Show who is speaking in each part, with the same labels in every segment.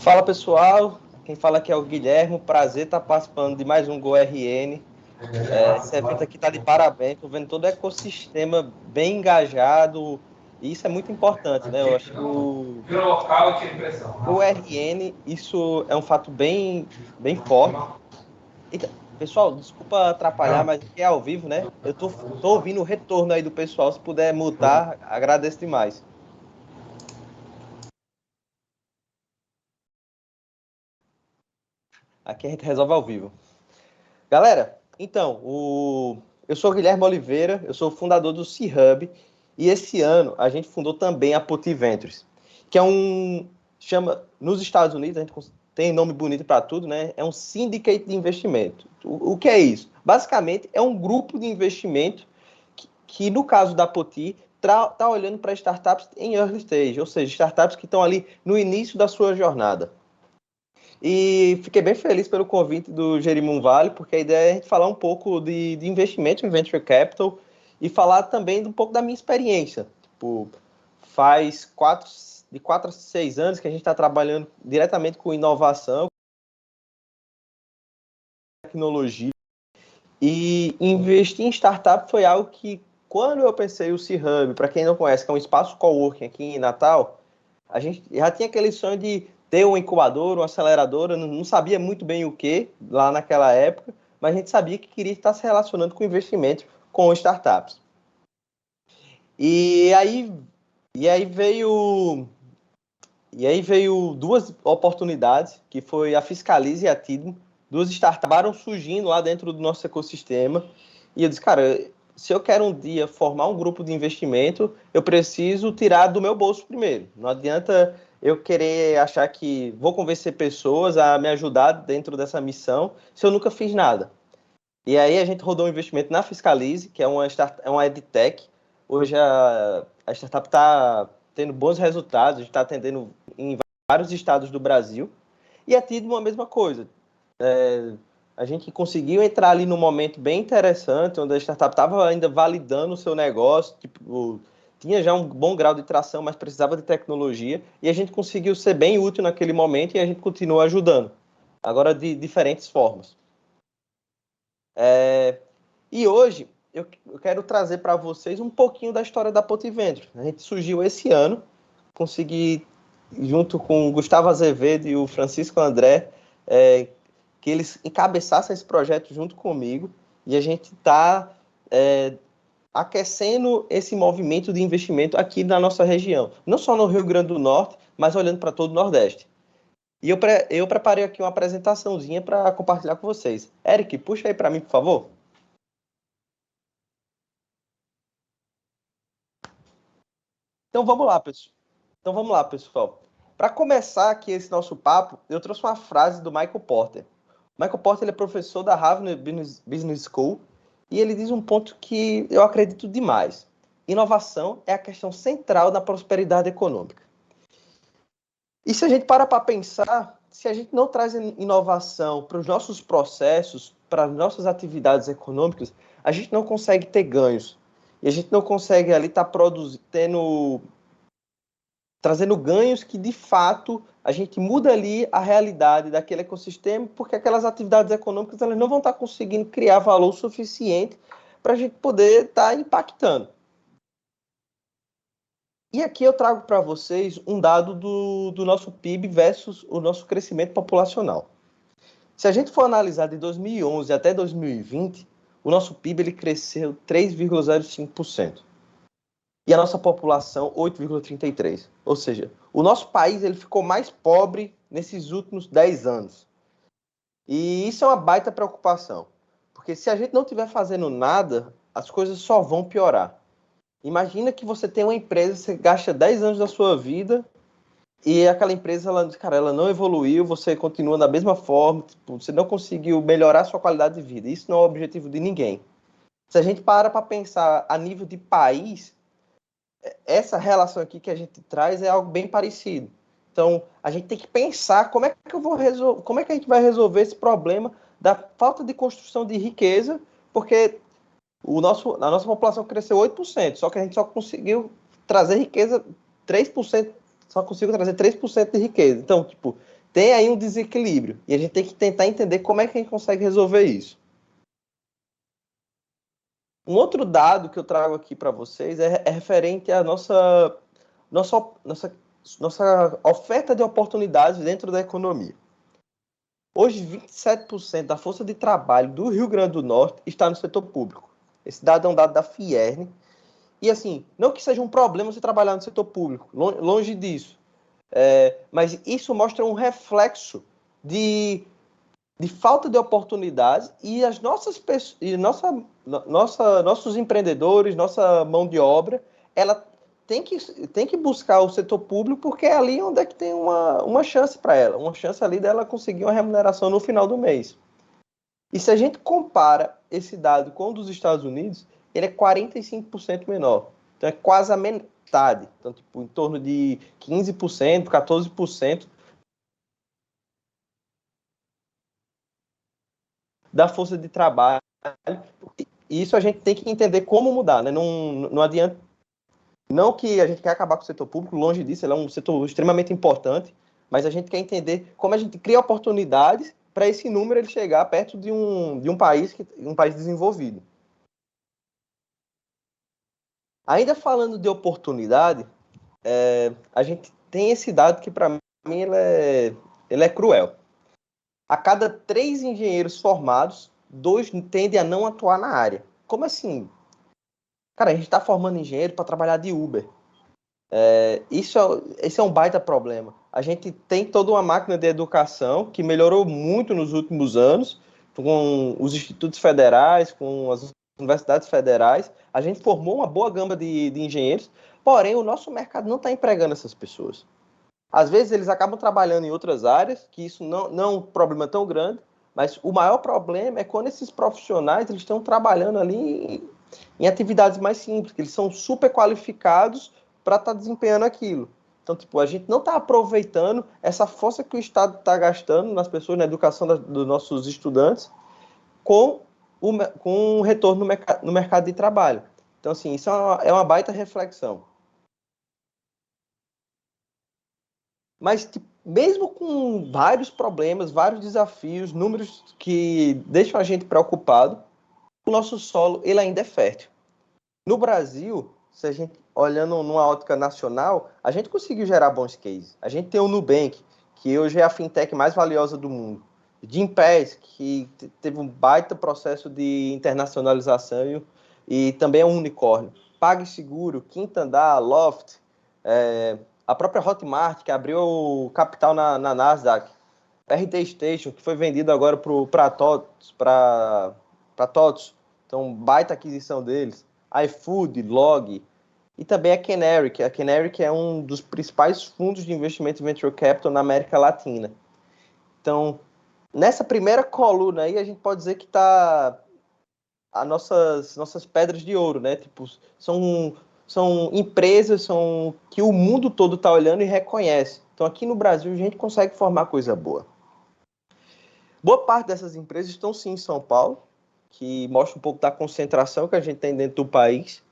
Speaker 1: Fala pessoal, quem fala aqui é o Guilherme, prazer estar participando de mais um GoRN. Esse evento aqui está de parabéns, estou vendo todo o ecossistema bem engajado e isso é muito importante, né? Eu acho que o GoRN, isso é um fato bem forte. Eita, pessoal, desculpa atrapalhar, mas aqui é ao vivo, né? Eu tô ouvindo o retorno aí do pessoal, se puder mutar, agradeço demais. Aqui a gente resolve ao vivo. Galera, então, eu sou o Guilherme Oliveira, eu sou o fundador do C-Hub, e esse ano a gente fundou também a Poti Ventures, que é nos Estados Unidos, a gente tem nome bonito para tudo, né? É um syndicate de investimento. O que é isso? Basicamente, é um grupo de investimento que no caso da Poti, está olhando para startups em early stage, ou seja, startups que estão ali no início da sua jornada. E fiquei bem feliz pelo convite do Jerimum Vale, porque a ideia é a gente falar um pouco de investimento em venture capital e falar também um pouco da minha experiência. Tipo, faz de 4 a 6 anos que a gente está trabalhando diretamente com inovação, tecnologia, e investir em startup foi algo que, quando eu pensei o C-Hub, para quem não conhece, que é um espaço coworking aqui em Natal, a gente já tinha aquele sonho de ter um incubador, uma aceleradora, não sabia muito bem o que lá naquela época, mas a gente sabia que queria estar se relacionando com investimentos com startups. E aí, e aí veio duas oportunidades, que foi a Fiscalize e a Tidmo, duas startups acabaram surgindo lá dentro do nosso ecossistema, e eu disse, cara, se eu quero um dia formar um grupo de investimento, eu preciso tirar do meu bolso primeiro. Não adianta eu querer achar que vou convencer pessoas a me ajudar dentro dessa missão se eu nunca fiz nada. E aí a gente rodou um investimento na Fiscalize, que é uma edtech. Hoje a startup está tendo bons resultados, a gente está atendendo em vários estados do Brasil. E a Tidmo a mesma coisa. A gente conseguiu entrar ali num momento bem interessante, onde a startup estava ainda validando o seu negócio, tipo, tinha já um bom grau de tração, mas precisava de tecnologia, e a gente conseguiu ser bem útil naquele momento e a gente continua ajudando, agora de diferentes formas. E hoje eu quero trazer para vocês um pouquinho da história da Potiventure. A gente surgiu esse ano, consegui, junto com o Gustavo Azevedo e o Francisco André, que eles encabeçassem esse projeto junto comigo, e a gente está aquecendo esse movimento de investimento aqui na nossa região. Não só no Rio Grande do Norte, mas olhando para todo o Nordeste. E eu preparei aqui uma apresentaçãozinha para compartilhar com vocês. Eric, puxa aí para mim, por favor. Então vamos lá, pessoal. Para começar aqui esse nosso papo, eu trouxe uma frase do Michael Porter. O Michael Porter ele é professor da Harvard Business School e ele diz um ponto que eu acredito demais. Inovação é a questão central da prosperidade econômica. E se a gente para pensar, se a gente não traz inovação para os nossos processos, para as nossas atividades econômicas, a gente não consegue ter ganhos. E a gente não consegue ali estar trazendo ganhos que, de fato, a gente muda ali a realidade daquele ecossistema, porque aquelas atividades econômicas elas não vão estar conseguindo criar valor suficiente para a gente poder estar impactando. E aqui eu trago para vocês um dado do nosso PIB versus o nosso crescimento populacional. Se a gente for analisar de 2011 até 2020, o nosso PIB ele cresceu 3,05%. E a nossa população 8,33%. Ou seja, o nosso país ele ficou mais pobre nesses últimos 10 anos. E isso é uma baita preocupação. Porque se a gente não estiver fazendo nada, as coisas só vão piorar. Imagina que você tem uma empresa, você gasta 10 anos da sua vida e aquela empresa, ela não evoluiu, você continua da mesma forma, tipo, você não conseguiu melhorar a sua qualidade de vida. Isso não é o objetivo de ninguém. Se a gente para pensar a nível de país, essa relação aqui que a gente traz é algo bem parecido. Então, a gente tem que pensar como é que a gente vai resolver esse problema da falta de construção de riqueza, porque a nossa população cresceu 8%, só que a gente só conseguiu trazer riqueza 3%, só conseguiu trazer 3% de riqueza. Então, tipo, tem aí um desequilíbrio. E a gente tem que tentar entender como é que a gente consegue resolver isso. Um outro dado que eu trago aqui para vocês é referente à nossa oferta de oportunidades dentro da economia. Hoje, 27% da força de trabalho do Rio Grande do Norte está no setor público. Esse dado é um dado da Fierne. E, assim, não que seja um problema você trabalhar no setor público, longe disso. Mas isso mostra um reflexo de falta de oportunidades e as nossos empreendedores, nossa mão de obra, ela tem que buscar o setor público porque é ali onde é que tem uma chance para ela, uma chance ali dela conseguir uma remuneração no final do mês. E se a gente compara esse dado com o dos Estados Unidos, ele é 45% menor. Então é quase a metade. Então, tipo, em torno de 15%, 14% da força de trabalho. E isso a gente tem que entender como mudar, né? Não adianta. Não que a gente quer acabar com o setor público, longe disso, ele é um setor extremamente importante, mas a gente quer entender como a gente cria oportunidades para esse número ele chegar perto de um país desenvolvido. Ainda falando de oportunidade, a gente tem esse dado que para mim ele é cruel. A cada 3 engenheiros formados, 2 tendem a não atuar na área. Como assim? Cara, a gente está formando engenheiro para trabalhar de Uber. Esse é um baita problema. A gente tem toda uma máquina de educação que melhorou muito nos últimos anos, com os institutos federais, com as universidades federais. A gente formou uma boa gama de engenheiros, porém o nosso mercado não está empregando essas pessoas. Às vezes eles acabam trabalhando em outras áreas, que isso não é um problema tão grande, mas o maior problema é quando esses profissionais eles estão trabalhando ali em atividades mais simples, que eles são super qualificados para estar desempenhando aquilo. Então, tipo, a gente não está aproveitando essa força que o Estado está gastando nas pessoas, na educação dos nossos estudantes, com com o retorno no mercado de trabalho. Então, assim, isso é uma baita reflexão. Mas, tipo, mesmo com vários problemas, vários desafios, números que deixam a gente preocupado, o nosso solo ele ainda é fértil. No Brasil, se a gente olhando numa ótica nacional, a gente conseguiu gerar bons cases. A gente tem o Nubank, que hoje é a fintech mais valiosa do mundo. Gympass, que teve um baita processo de internacionalização e também é um unicórnio. PagSeguro, Quintandar, Loft, a própria Hotmart, que abriu capital na Nasdaq. RD Station, que foi vendido agora para TOTS. Então, baita aquisição deles. iFood, Log, e também a Canary, que é um dos principais fundos de investimento venture capital na América Latina. Então, nessa primeira coluna aí, a gente pode dizer que está as nossas pedras de ouro, né? Tipo, são empresas que o mundo todo está olhando e reconhece. Então, aqui no Brasil, a gente consegue formar coisa boa. Boa parte dessas empresas estão sim em São Paulo, que mostra um pouco da concentração que a gente tem dentro do país,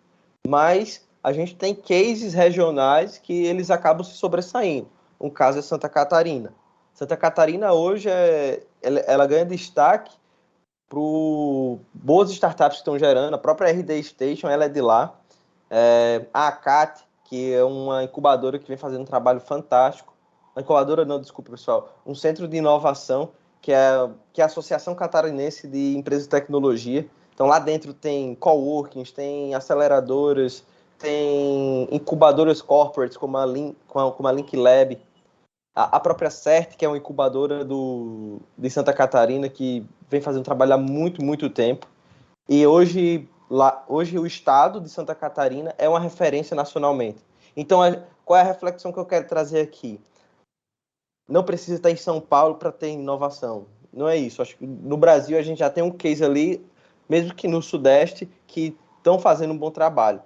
Speaker 1: mas a gente tem cases regionais que eles acabam se sobressaindo. Um caso é Santa Catarina. Santa Catarina hoje ela ganha destaque para boas startups que estão gerando. A própria RD Station ela é de lá. A ACAT, que é uma incubadora que vem fazendo um trabalho fantástico. Uma incubadora não, desculpa pessoal. Um centro de inovação que é a Associação Catarinense de Empresas de Tecnologia. Então, lá dentro tem coworkings, tem aceleradoras, tem incubadoras corporates, como a Link Lab. A própria CERT, que é uma incubadora de Santa Catarina, que vem fazendo um trabalho há muito, muito tempo. E hoje o estado de Santa Catarina é uma referência nacionalmente. Então, qual é a reflexão que eu quero trazer aqui? Não precisa estar em São Paulo para ter inovação. Não é isso. Acho que no Brasil a gente já tem um case ali, mesmo que no Sudeste, que estão fazendo um bom trabalho.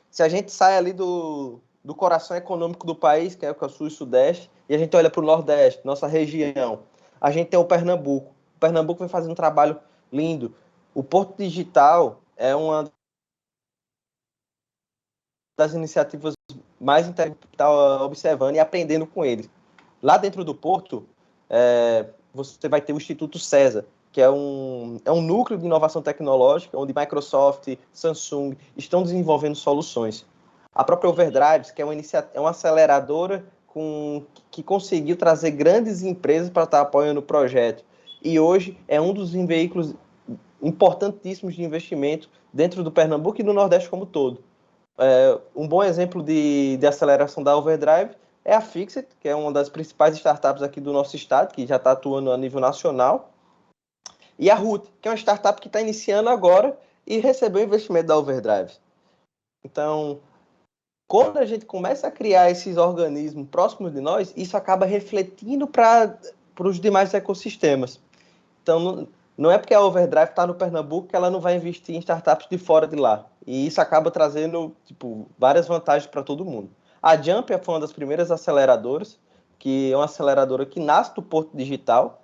Speaker 1: Se a gente sai ali do coração econômico do país, que é o Sul e Sudeste, e a gente olha para o Nordeste, nossa região, a gente tem o Pernambuco. O Pernambuco vem fazendo um trabalho lindo. O Porto Digital é uma das iniciativas mais interessantes que está observando e aprendendo com eles. Lá dentro do Porto, você vai ter o Instituto César, que é um núcleo de inovação tecnológica, onde Microsoft, Samsung estão desenvolvendo soluções. A própria Overdrive, que é uma aceleradora que conseguiu trazer grandes empresas para estar apoiando o projeto. E hoje é um dos veículos importantíssimos de investimento dentro do Pernambuco e do Nordeste como todo. Um bom exemplo de aceleração da Overdrive é a Fixit, que é uma das principais startups aqui do nosso estado, que já está atuando a nível nacional, e a Root, que é uma startup que está iniciando agora e recebeu investimento da Overdrive. Então, quando a gente começa a criar esses organismos próximos de nós, isso acaba refletindo para os demais ecossistemas. Então, não é porque a Overdrive está no Pernambuco que ela não vai investir em startups de fora de lá. E isso acaba trazendo várias vantagens para todo mundo. A Jump foi uma das primeiras aceleradoras, que é uma aceleradora que nasce do Porto Digital.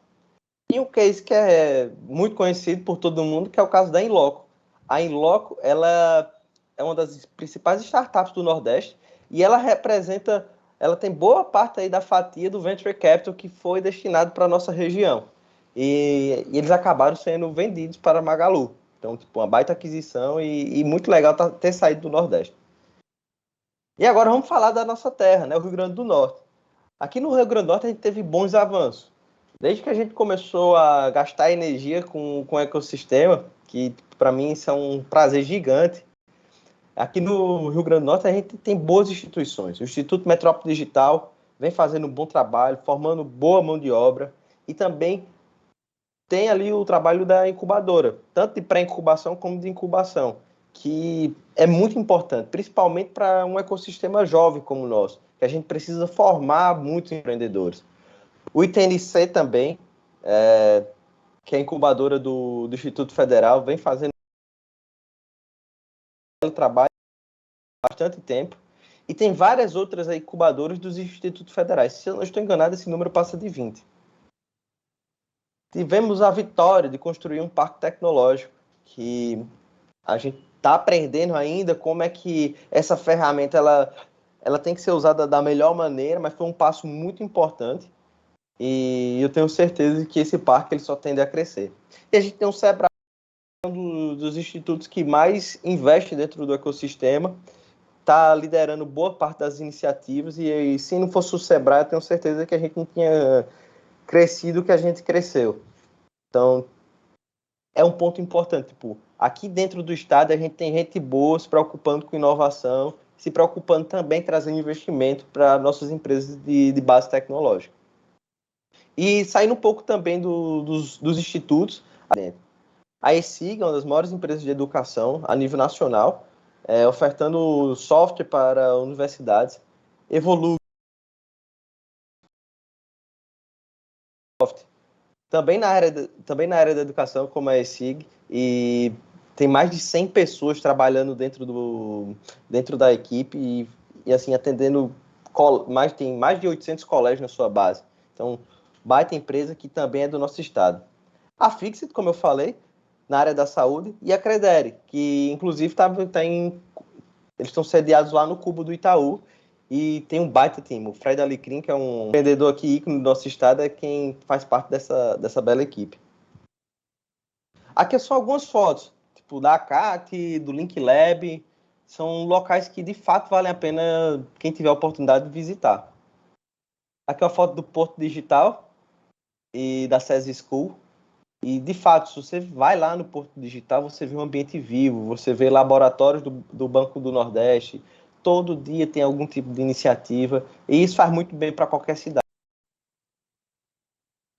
Speaker 1: E um case que é muito conhecido por todo mundo, que é o caso da Inloco. A Inloco, ela é uma das principais startups do Nordeste e ela tem boa parte aí da fatia do Venture Capital que foi destinado para a nossa região. E eles acabaram sendo vendidos para Magalu. Então, uma baita aquisição e muito legal ter saído do Nordeste. E agora vamos falar da nossa terra, né, o Rio Grande do Norte. Aqui no Rio Grande do Norte a gente teve bons avanços. Desde que a gente começou a gastar energia com o ecossistema, que para mim isso é um prazer gigante. Aqui no Rio Grande do Norte a gente tem boas instituições. O Instituto Metrópole Digital vem fazendo um bom trabalho, formando boa mão de obra e também tem ali o trabalho da incubadora, tanto de pré-incubação como de incubação, que é muito importante, principalmente para um ecossistema jovem como o nosso, que a gente precisa formar muitos empreendedores. O ITNC também, que é a incubadora do Instituto Federal, vem fazendo trabalho há bastante tempo. E tem várias outras incubadoras dos institutos federais. Se eu não estou enganado, esse número passa de 20. Tivemos a vitória de construir um parque tecnológico, que a gente está aprendendo ainda como é que essa ferramenta ela tem que ser usada da melhor maneira, mas foi um passo muito importante. E eu tenho certeza que esse parque ele só tende a crescer. E a gente tem um Sebrae, dos institutos que mais investe dentro do ecossistema, está liderando boa parte das iniciativas e se não fosse o Sebrae, eu tenho certeza que a gente não tinha crescido o que a gente cresceu. Então, é um ponto importante. Aqui dentro do estado, a gente tem gente boa se preocupando com inovação, se preocupando também trazendo investimento para nossas empresas de base tecnológica. E saindo um pouco também dos institutos, a ESIG é uma das maiores empresas de educação a nível nacional, ofertando software para universidades. Evolui também na área da educação, como a ESIG, e tem mais de 100 pessoas trabalhando dentro da equipe e assim, atendendo, tem mais de 800 colégios na sua base. Então, baita empresa que também é do nosso estado. A Fixit, como eu falei, na área da saúde, e a Credere, que inclusive eles estão sediados lá no Cubo do Itaú e tem um baita time. O Fred Alecrim, que é um vendedor aqui ícone do nosso estado, é quem faz parte dessa bela equipe. Aqui são algumas fotos, tipo da ACAT, do Link Lab, são locais que de fato valem a pena quem tiver a oportunidade de visitar. Aqui é uma foto do Porto Digital e da SESI School. E, de fato, se você vai lá no Porto Digital, você vê um ambiente vivo, você vê laboratórios do Banco do Nordeste, todo dia tem algum tipo de iniciativa, e isso faz muito bem para qualquer cidade.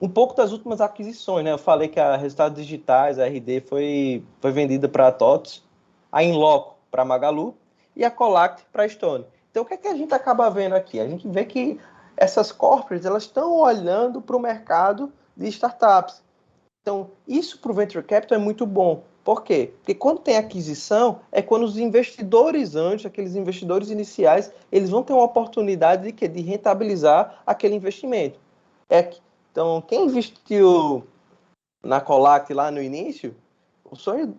Speaker 1: Um pouco das últimas aquisições, né? Eu falei que a Resultados Digitais, a RD, foi vendida para a TOTS, a Inloco para a Magalu e a Colact para a Stone. Então, o que é que a gente acaba vendo aqui? A gente vê que essas corporates elas estão olhando para o mercado de startups. Então, isso para o Venture Capital é muito bom. Por quê? Porque quando tem aquisição, é quando os investidores anjos, aqueles investidores iniciais, eles vão ter uma oportunidade de rentabilizar aquele investimento. Então, quem investiu na Colac lá no início, o sonho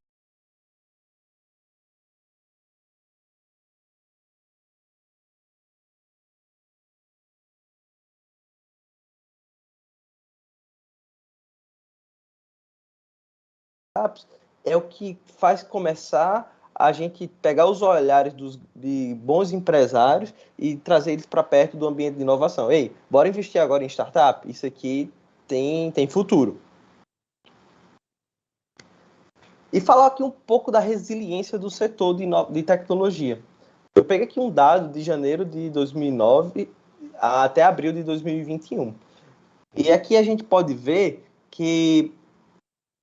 Speaker 1: é o que faz começar a gente pegar os olhares de bons empresários e trazer eles para perto do ambiente de inovação. Ei, bora investir agora em startup? Isso aqui tem futuro. E falar aqui um pouco da resiliência do setor de tecnologia. Eu peguei aqui um dado de janeiro de 2009 até abril de 2021. E aqui a gente pode ver que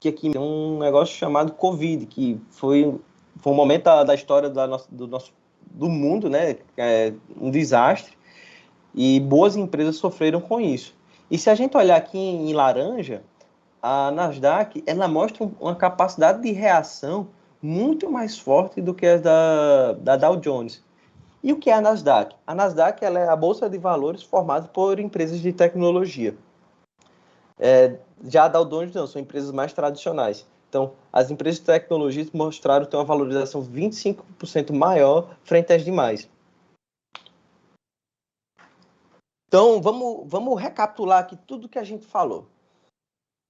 Speaker 1: aqui tem um negócio chamado Covid, que foi um momento da história do mundo, né? Um desastre, e boas empresas sofreram com isso. E se a gente olhar aqui em laranja, a Nasdaq ela mostra uma capacidade de reação muito mais forte do que a da Dow Jones. E o que é a Nasdaq? A Nasdaq ela é a bolsa de valores formada por empresas de tecnologia. Já a Dow Jones não, são empresas mais tradicionais. Então, as empresas de tecnologia mostraram ter uma valorização 25% maior frente às demais. Então, vamos recapitular aqui tudo que a gente falou.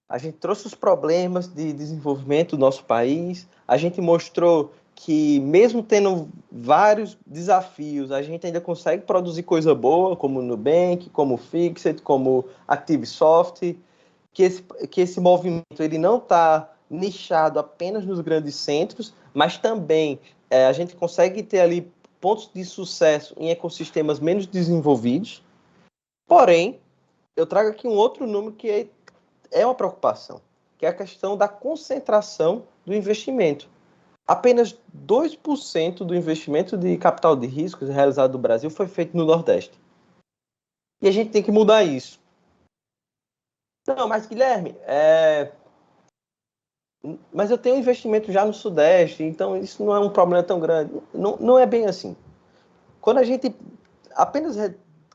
Speaker 1: A gente trouxe os problemas de desenvolvimento do nosso país, a gente mostrou que mesmo tendo vários desafios, a gente ainda consegue produzir coisa boa, como o Nubank, como o Fixit, como o ActiveSoft, que esse movimento ele não está nichado apenas nos grandes centros, mas também a gente consegue ter ali pontos de sucesso em ecossistemas menos desenvolvidos. Porém, eu trago aqui um outro número que é uma preocupação, que é a questão da concentração do investimento. Apenas 2% do investimento de capital de riscos realizado no Brasil foi feito no Nordeste. E a gente tem que mudar isso. Não, mas Guilherme, mas eu tenho investimento já no Sudeste, então isso não é um problema tão grande. Não é bem assim. Quando a gente apenas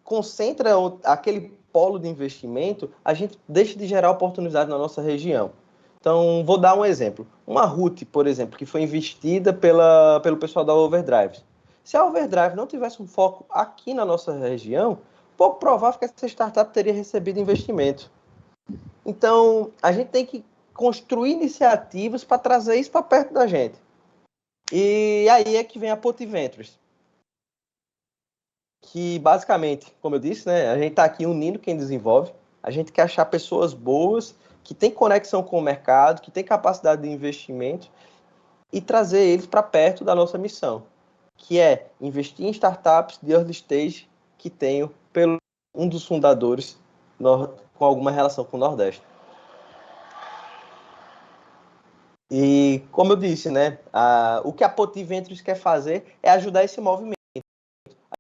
Speaker 1: concentra aquele polo de investimento, a gente deixa de gerar oportunidade na nossa região. Então, vou dar um exemplo. Uma RUT, por exemplo, que foi investida pelo pessoal da Overdrive. Se a Overdrive não tivesse um foco aqui na nossa região, pouco provável que essa startup teria recebido investimento. Então, a gente tem que construir iniciativas para trazer isso para perto da gente. E aí é que vem a Poti Ventures, que basicamente, como eu disse, né, a gente está aqui unindo quem desenvolve, a gente quer achar pessoas boas, que têm conexão com o mercado, que têm capacidade de investimento e trazer eles para perto da nossa missão, que é investir em startups de early stage que tenham um dos fundadores com alguma relação com o Nordeste. E, como eu disse, né, o que a Poti Ventures quer fazer é ajudar esse movimento.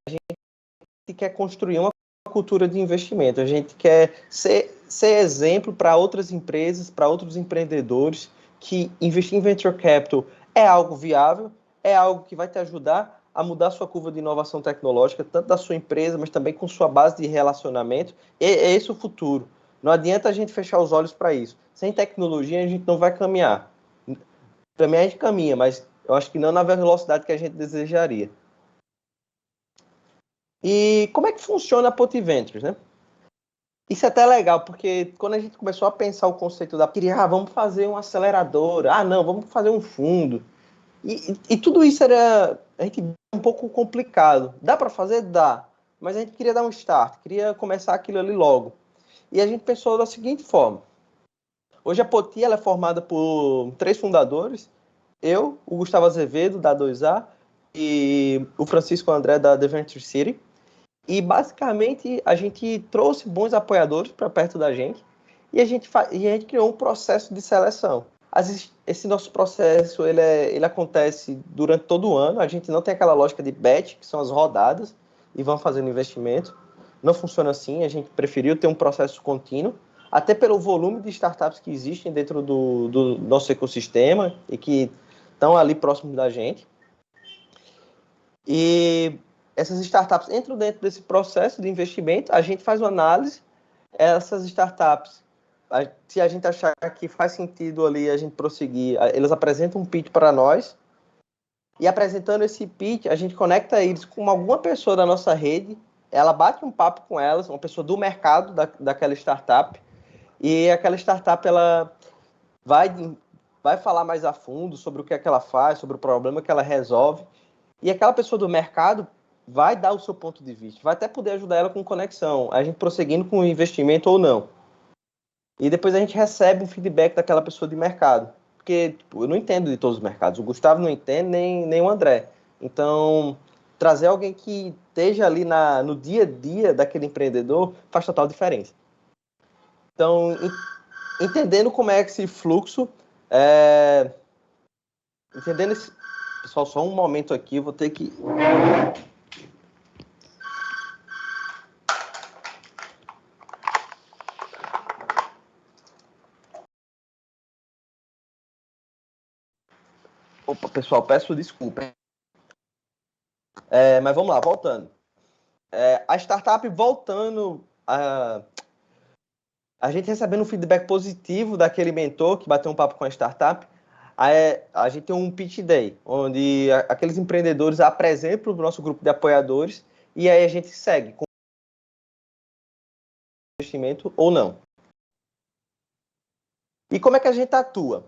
Speaker 1: A gente quer construir uma cultura de investimento, a gente quer ser exemplo para outras empresas, para outros empreendedores, que investir em Venture Capital é algo viável, é algo que vai te ajudar a mudar sua curva de inovação tecnológica, tanto da sua empresa, mas também com sua base de relacionamento. É esse o futuro. Não adianta a gente fechar os olhos para isso. Sem tecnologia, a gente não vai caminhar. Também a gente caminha, mas eu acho que não na velocidade que a gente desejaria. E como é que funciona a Poti Ventures, né? Isso é até legal, porque quando a gente começou a pensar o conceito vamos fazer uma aceleradora, não, vamos fazer um fundo. E tudo isso a gente via um pouco complicado. Dá para fazer? Dá. Mas a gente queria dar um start, queria começar aquilo ali logo. E a gente pensou da seguinte forma. Hoje a Poti ela é formada por 3 fundadores, eu, o Gustavo Azevedo, da 2A, e o Francisco André, da The Venture City. E, basicamente, a gente trouxe bons apoiadores para perto da gente e a gente criou um processo de seleção. Esse nosso processo ele acontece durante todo o ano. A gente não tem aquela lógica de batch, que são as rodadas, e vão fazendo investimento. Não funciona assim. A gente preferiu ter um processo contínuo, até pelo volume de startups que existem dentro do nosso ecossistema e que estão ali próximos da gente. E essas startups entram dentro desse processo de investimento, a gente faz uma análise, essas startups, se a gente achar que faz sentido ali a gente prosseguir, eles apresentam um pitch para nós, e apresentando esse pitch, a gente conecta eles com alguma pessoa da nossa rede, ela bate um papo com elas, uma pessoa do mercado daquela startup, e aquela startup ela vai vai falar mais a fundo sobre o que é que ela faz, sobre o problema que ela resolve, e aquela pessoa do mercado vai dar o seu ponto de vista, vai até poder ajudar ela com conexão, a gente prosseguindo com o investimento ou não. E depois a gente recebe um feedback daquela pessoa de mercado. Porque tipo, eu não entendo de todos os mercados. O Gustavo não entende, nem o André. Então, trazer alguém que esteja ali no dia a dia daquele empreendedor faz total diferença. Então, entendendo como é esse fluxo, entendendo esse... Pessoal, só um momento aqui, eu vou ter que... Opa, pessoal, peço desculpa. Mas vamos lá, voltando. A startup voltando a gente recebendo um feedback positivo daquele mentor que bateu um papo com a startup, a gente tem um pitch day, onde aqueles empreendedores apresentam para o nosso grupo de apoiadores e aí a gente segue com investimento ou não. E como é que a gente atua?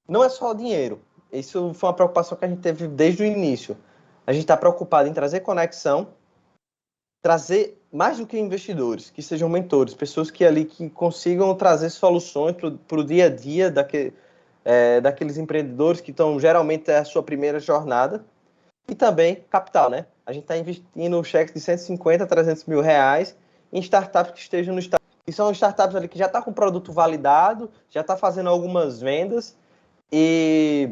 Speaker 1: Não é só dinheiro. Isso foi uma preocupação que a gente teve desde o início. A gente está preocupado em trazer conexão, trazer mais do que investidores, que sejam mentores, pessoas que ali que consigam trazer soluções para o dia a dia daqueles empreendedores que estão geralmente é a sua primeira jornada, e também capital, né? A gente está investindo cheques de 150 a 300 mil reais em startups que estejam no estado. E são startups ali que já estão com o produto validado, já está fazendo algumas vendas e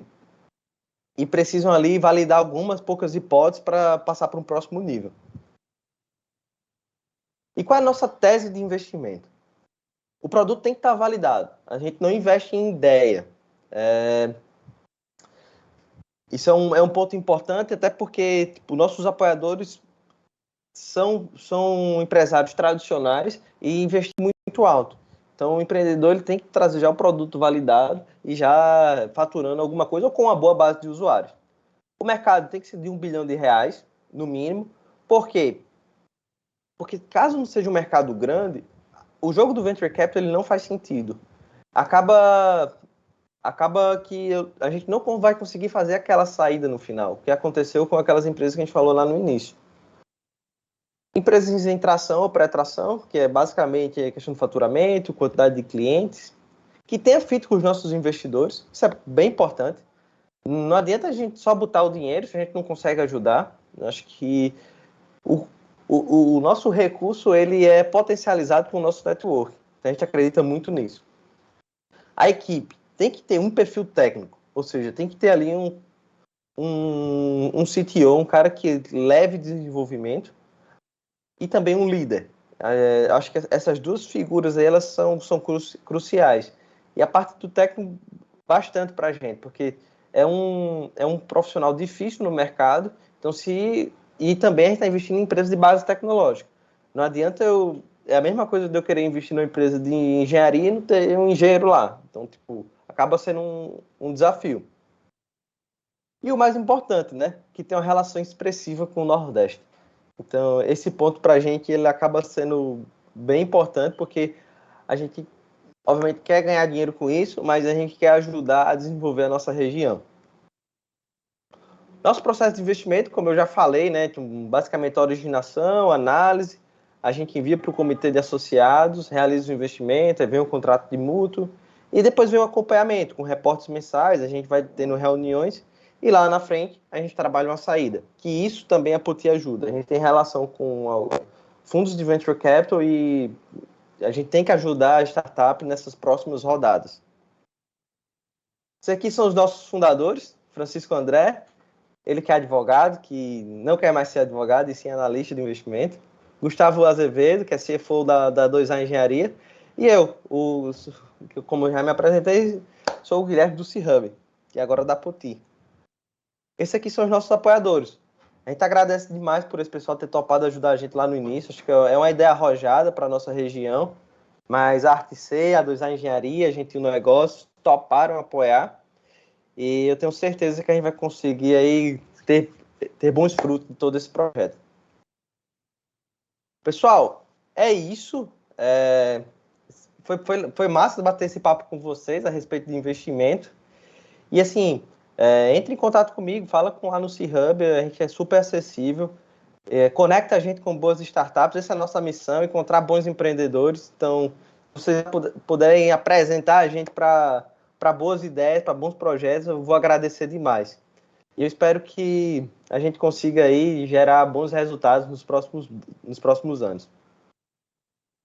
Speaker 1: precisam ali validar algumas poucas hipóteses para passar para um próximo nível. E qual é a nossa tese de investimento? O produto tem que estar validado. A gente não investe em ideia. Isso é um ponto importante, até porque tipo, nossos apoiadores são empresários tradicionais e investem muito alto. Então, o empreendedor ele tem que trazer já um produto validado e já faturando alguma coisa ou com uma boa base de usuários. O mercado tem que ser de R$1 bilhão, no mínimo. Por quê? Porque caso não seja um mercado grande, o jogo do Venture Capital ele não faz sentido. Acaba que a gente não vai conseguir fazer aquela saída no final, o que aconteceu com aquelas empresas que a gente falou lá no início. Empresas em tração ou pré-tração, que é basicamente a questão do faturamento, quantidade de clientes, que tenha fit com os nossos investidores, isso é bem importante. Não adianta a gente só botar o dinheiro se a gente não consegue ajudar. Eu acho que o nosso recurso ele é potencializado com o nosso network. Então a gente acredita muito nisso. A equipe tem que ter um perfil técnico, ou seja, tem que ter ali um CTO, um cara que leve desenvolvimento e também um líder. Acho que essas duas figuras aí, elas são cruciais. E a parte do técnico, bastante para a gente, porque é um profissional difícil no mercado, então e também a gente está investindo em empresas de base tecnológica. Não adianta é a mesma coisa de eu querer investir numa empresa de engenharia e não ter um engenheiro lá. Então, tipo, acaba sendo um desafio. E o mais importante, né? Que tem uma relação expressiva com o Nordeste. Então, esse ponto para a gente ele acaba sendo bem importante, porque a gente, obviamente, quer ganhar dinheiro com isso, mas a gente quer ajudar a desenvolver a nossa região. Nosso processo de investimento, como eu já falei, né, basicamente a originação, análise, a gente envia para o comitê de associados, realiza o investimento, aí vem o contrato de mútuo, e depois vem o acompanhamento, com reportes mensais, a gente vai tendo reuniões, e lá na frente a gente trabalha uma saída, que isso também a Poti ajuda. A gente tem relação com fundos de venture capital e a gente tem que ajudar a startup nessas próximas rodadas. Esses aqui são os nossos fundadores, Francisco André, ele que é advogado, que não quer mais ser advogado e sim analista de investimento. Gustavo Azevedo, que é CFO da 2A Engenharia. E eu, como eu já me apresentei, sou o Guilherme do C-Hub, que é agora da Poti. Esses aqui são os nossos apoiadores. A gente agradece demais por esse pessoal ter topado ajudar a gente lá no início. Acho que é uma ideia arrojada para a nossa região. Mas a Arte C, a 2A Engenharia, a gente e o negócio toparam apoiar. E eu tenho certeza que a gente vai conseguir aí ter bons frutos de todo esse projeto. Pessoal, é isso. Foi massa bater esse papo com vocês a respeito de investimento. E assim, entre em contato comigo, fala com a Nuci Hub, a gente é super acessível, conecta a gente com boas startups, essa é a nossa missão, encontrar bons empreendedores. Então, se vocês puderem apresentar a gente para boas ideias, para bons projetos, eu vou agradecer demais. E eu espero que a gente consiga aí gerar bons resultados nos próximos anos.